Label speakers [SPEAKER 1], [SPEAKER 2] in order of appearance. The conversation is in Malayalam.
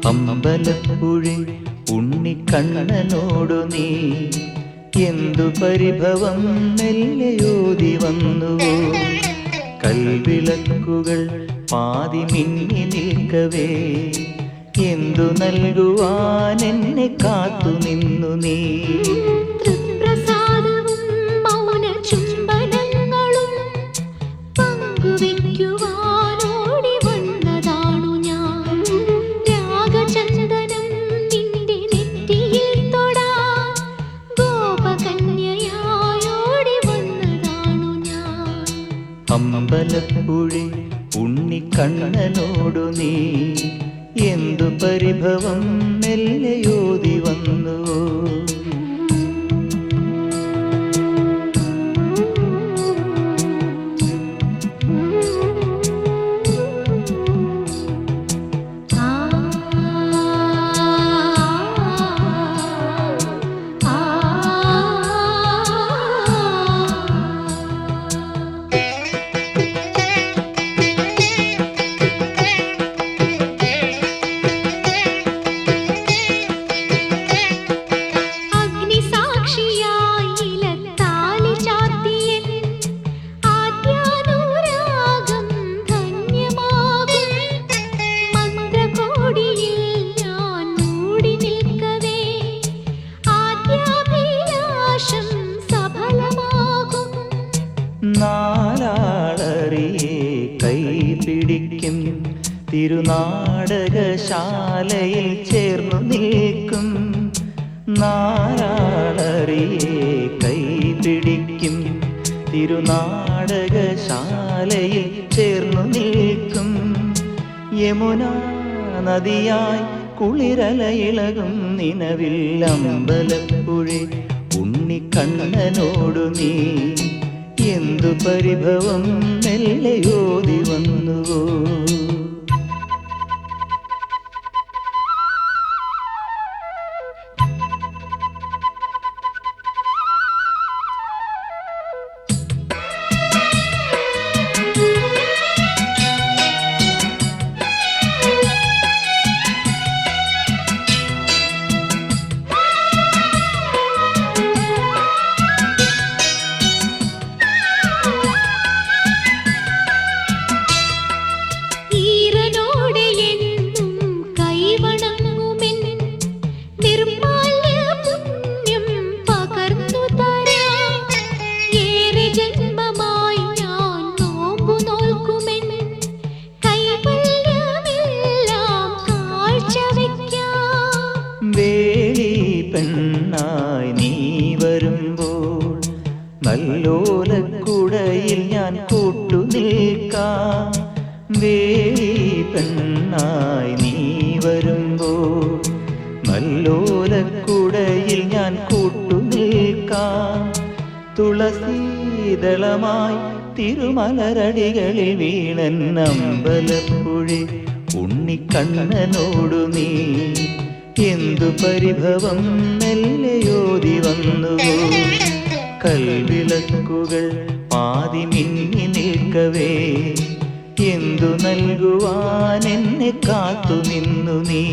[SPEAKER 1] അമ്പലപ്പുഴി ഉണ്ണിക്കണ്ണനോടു നീ എന്തു പരിഭവം മെല്ലയോതി വന്നുവോ? കൽവിളക്കുകൾ പാതി മിന്നി നിൽക്കവേ എന്തു നൽകുവാൻ എന്നെ കാത്തു നിന്നു നീ? അമ്പലപ്പുഴി ഉണ്ണിക്കണ്ണനോടു നീ എന്തു പരിഭവം മെല്ലയോതി വന്നുവോ? നാലാളറിയെ കൈപിടിക്കും തിരുനാടകശാലയിൽ ചേർന്നു നിൽക്കും. നാലാളറിയെ കൈപിടിക്കും തിരുനാടകശാലയിൽ ചേർന്നു നിൽക്കും. യമുനാ നദിയായി കുളിരലയിളകും നിലവിൽ അമ്പലപ്പുഴി ഉണ്ണിക്കണ്ണനോടു നീ എന്തു പരിഭവം മെല്ലയോതി വന്നുവോ? വേളി പെണ്ണായി നീ വരുമ്പോൾ നല്ലോലക്കുടയിൽ ഞാൻ കൂട്ടു നിൽക്കാം. വേളി പെണ്ണായി നീ വരുമ്പോൾ നല്ലോലക്കുടയിൽ ഞാൻ കൂട്ടു നിൽക്കാം. തുളസീദളമായി തിരുമലരടികളിൽ വീണൻ അമ്പലപ്പുഴി ഉണ്ണിക്കണ്ണനോടു നീ എന്തു പരിഭവം മെല്ലയോതി വന്നുവോ? കൽവിളക്കുകൾ പാതി മിന്നി നിൽക്കവേ എന്തു നൽകുവാൻ എന്നെ കാത്തു നിന്നു നീ?